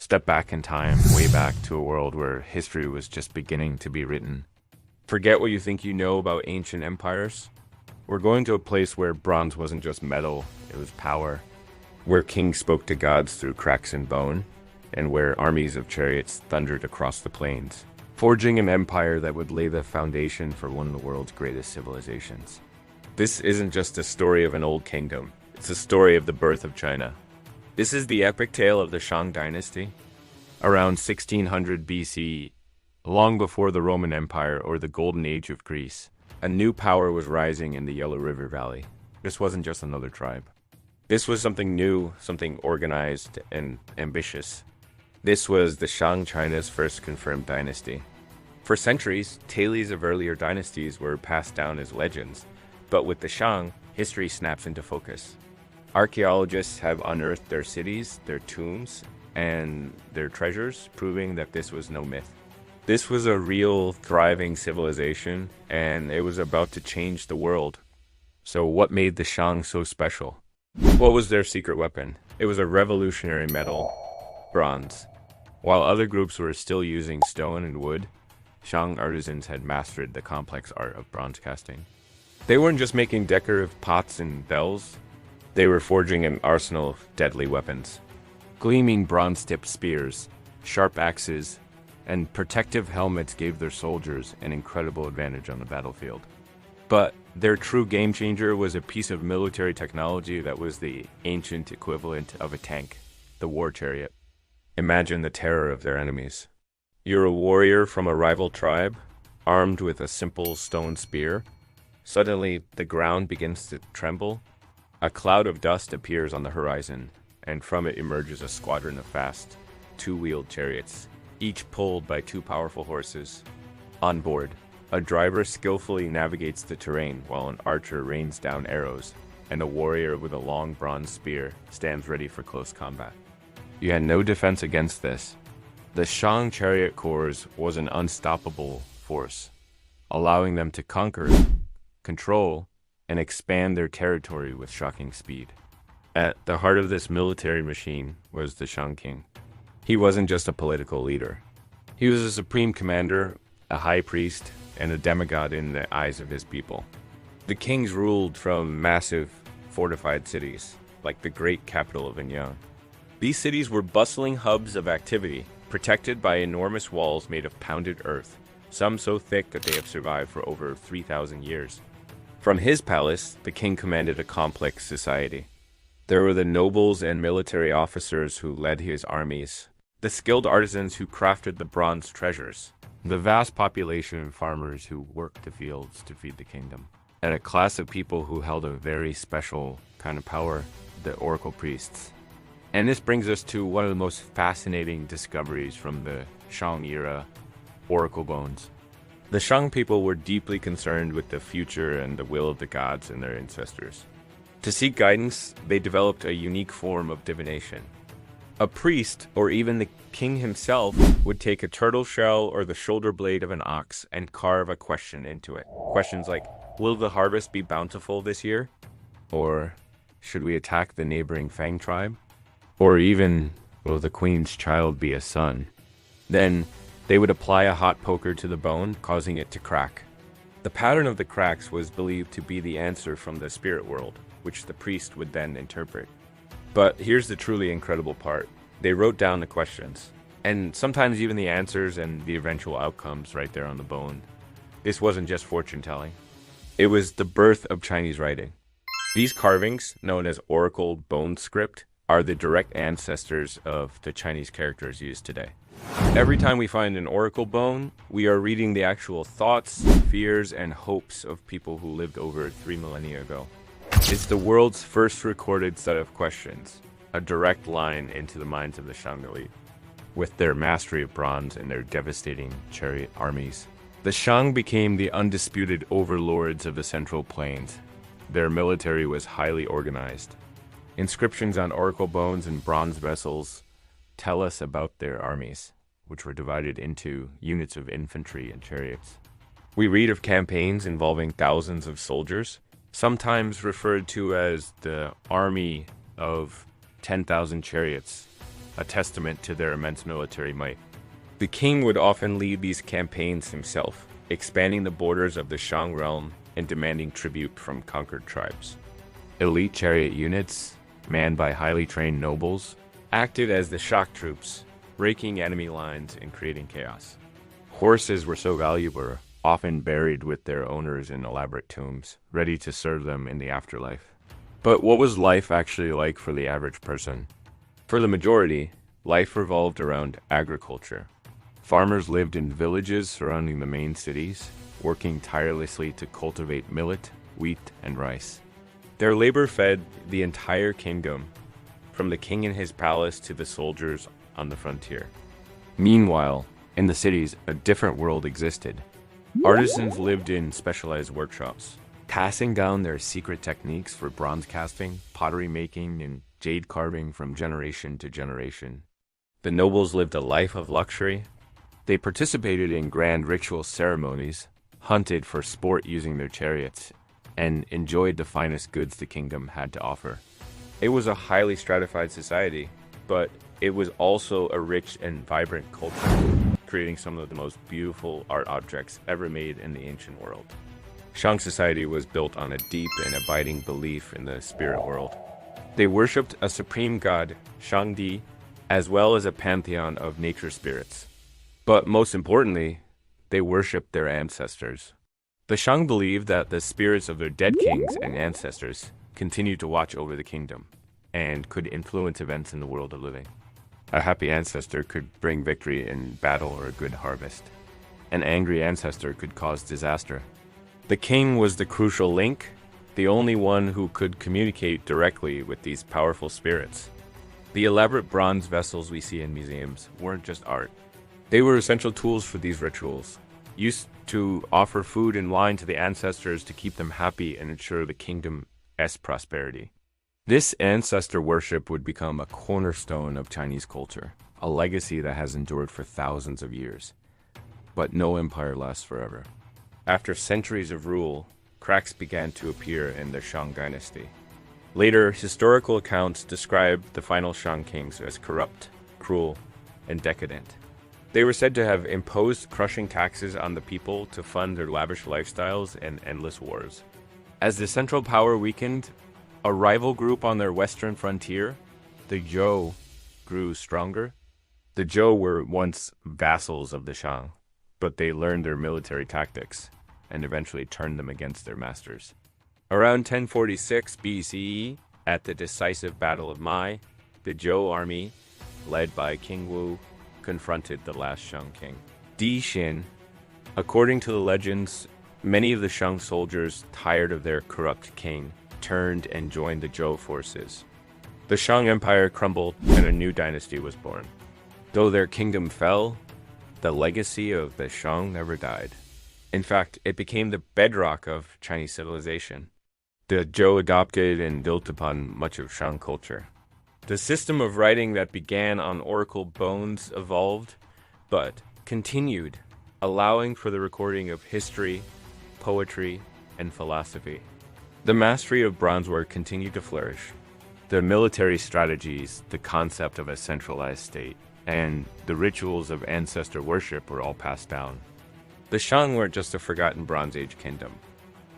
step back in time, way back to a world where history was just beginning to be written. Forget what you think you know about ancient empires. We're going to a place where bronze wasn't just metal, it was power. Where kings spoke to gods through cracks in bone, and where armies of chariots thundered across the plains, forging an empire that would lay the foundation for one of the world's greatest civilizations. This isn't just a story of an old kingdom, it's a story of the birth of China. This is the epic tale of the Shang dynasty. Around 1600 BC, long before the Roman Empire or the Golden Age of Greece, a new power was rising in the Yellow River Valley. This wasn't just another tribe. This was something new, something organized and ambitious. This was the Shang China's first confirmed dynasty. For centuries, tales of earlier dynasties were passed down as legends, but with the Shang, history snaps into focus. Archaeologists have unearthed their cities, their tombs, and their treasures, proving that this was no myth. This was a real, thriving civilization, and it was about to change the world. So what made the Shang so special? What was their secret weapon? It was a revolutionary metal, bronze. While other groups were still using stone and wood, Shang artisans had mastered the complex art of bronze casting. They weren't just making decorative pots and bells, they were forging an arsenal of deadly weapons. Gleaming bronze-tipped spears, sharp axes, and protective helmets gave their soldiers an incredible advantage on the battlefield. But their true game-changer was a piece of military technology that was the ancient equivalent of a tank, the war chariot. Imagine the terror of their enemies. You're a warrior from a rival tribe, armed with a simple stone spear. Suddenly, the ground begins to tremble. A cloud of dust appears on the horizon, and from it emerges a squadron of fast, two-wheeled chariots, each pulled by two powerful horses. On board, a driver skillfully navigates the terrain while an archer rains down arrows, and a warrior with a long bronze spear stands ready for close combat. You had no defense against this. The Shang chariot corps was an unstoppable force, allowing them to conquer, control, and expand their territory with shocking speed. At the heart of this military machine was the Shang King. He wasn't just a political leader. He was a supreme commander, a high priest, and a demigod in the eyes of his people. The kings ruled from massive, fortified cities, like the great capital of Anyang. These cities were bustling hubs of activity, protected by enormous walls made of pounded earth, some so thick that they have survived for over 3,000 years. From his palace, the king commanded a complex society. There were the nobles and military officers who led his armies, the skilled artisans who crafted the bronze treasures, the vast population of farmers who worked the fields to feed the kingdom, and a class of people who held a very special kind of power, the oracle priests. And this brings us to one of the most fascinating discoveries from the Shang era, oracle bones. The Shang people were deeply concerned with the future and the will of the gods and their ancestors. To seek guidance, they developed a unique form of divination. A priest, or even the king himself, would take a turtle shell or the shoulder blade of an ox and carve a question into it. Questions like, will the harvest be bountiful this year? Or, should we attack the neighboring Fang tribe? Or even, will the queen's child be a son? Then, they would apply a hot poker to the bone, causing it to crack. The pattern of the cracks was believed to be the answer from the spirit world, which the priest would then interpret. But here's the truly incredible part. They wrote down the questions, and sometimes even the answers and the eventual outcomes right there on the bone. This wasn't just fortune telling. It was the birth of Chinese writing. These carvings, known as oracle bone script, are the direct ancestors of the Chinese characters used today. Every time we find an oracle bone, we are reading the actual thoughts, fears, and hopes of people who lived over 3 millennia ago. It's the world's first recorded set of questions, a direct line into the minds of the Shang elite. With their mastery of bronze and their devastating chariot armies, the Shang became the undisputed overlords of the Central Plains. Their military was highly organized. Inscriptions on oracle bones and bronze vessels tell us about their armies, which were divided into units of infantry and chariots. We read of campaigns involving thousands of soldiers, sometimes referred to as the army of 10,000 chariots, a testament to their immense military might. The king would often lead these campaigns himself, expanding the borders of the Shang realm and demanding tribute from conquered tribes. Elite chariot units, manned by highly trained nobles, acted as the shock troops, breaking enemy lines and creating chaos. Horses were so valuable, often buried with their owners in elaborate tombs, ready to serve them in the afterlife. But what was life actually like for the average person? For the majority, life revolved around agriculture. Farmers lived in villages surrounding the main cities, working tirelessly to cultivate millet, wheat, and rice. Their labor fed the entire kingdom, from the king in his palace to the soldiers on the frontier. Meanwhile, in the cities, a different world existed. Artisans lived in specialized workshops, passing down their secret techniques for bronze casting, pottery making, and jade carving from generation to generation. The nobles lived a life of luxury. They participated in grand ritual ceremonies, hunted for sport using their chariots, and enjoyed the finest goods the kingdom had to offer. It was a highly stratified society, but it was also a rich and vibrant culture, creating some of the most beautiful art objects ever made in the ancient world. Shang society was built on a deep and abiding belief in the spirit world. They worshipped a supreme god, Shangdi, as well as a pantheon of nature spirits. But most importantly, they worshipped their ancestors. The Shang believed that the spirits of their dead kings and ancestors continued to watch over the kingdom and could influence events in the world of living. A happy ancestor could bring victory in battle or a good harvest. An angry ancestor could cause disaster. The king was the crucial link, the only one who could communicate directly with these powerful spirits. The elaborate bronze vessels we see in museums weren't just art. They were essential tools for these rituals, used to offer food and wine to the ancestors to keep them happy and ensure the kingdom's prosperity. This ancestor worship would become a cornerstone of Chinese culture, a legacy that has endured for thousands of years. But no empire lasts forever. After centuries of rule, cracks began to appear in the Shang dynasty. Later, historical accounts describe the final Shang kings as corrupt, cruel, and decadent. They were said to have imposed crushing taxes on the people to fund their lavish lifestyles and endless wars. As the central power weakened, a rival group on their western frontier, the Zhou, grew stronger. The Zhou were once vassals of the Shang, but they learned their military tactics and eventually turned them against their masters. Around 1046 BCE, at the decisive Battle of Mai, the Zhou army, led by King Wu, confronted the last Shang king, Di Xin. According to the legends, many of the Shang soldiers, tired of their corrupt king, turned and joined the Zhou forces. The Shang Empire crumbled and a new dynasty was born. Though their kingdom fell, the legacy of the Shang never died. In fact, it became the bedrock of Chinese civilization. The Zhou adopted and built upon much of Shang culture. The system of writing that began on oracle bones evolved, but continued, allowing for the recording of history, poetry, and philosophy. The mastery of bronzework continued to flourish. The military strategies, the concept of a centralized state, and the rituals of ancestor worship were all passed down. The Shang weren't just a forgotten Bronze Age kingdom.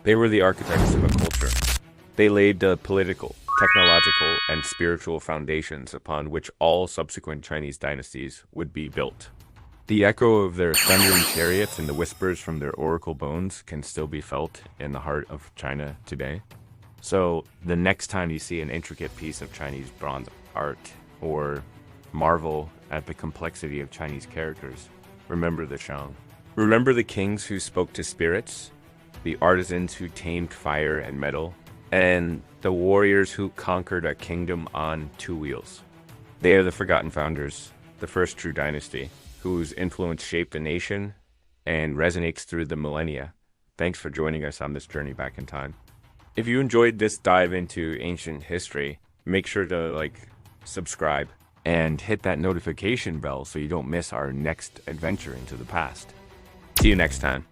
They were the architects of a culture. They laid the political, technological, and spiritual foundations upon which all subsequent Chinese dynasties would be built. The echo of their thundering chariots and the whispers from their oracle bones can still be felt in the heart of China today. So the next time you see an intricate piece of Chinese bronze art or marvel at the complexity of Chinese characters, remember the Shang. Remember the kings who spoke to spirits, the artisans who tamed fire and metal, and the warriors who conquered a kingdom on two wheels. They are the forgotten founders, the first true dynasty, whose influence shaped a nation and resonates through the millennia. Thanks for joining us on this journey back in time. If you enjoyed this dive into ancient history, make sure to subscribe and hit that notification bell so you don't miss our next adventure into the past. See you next time.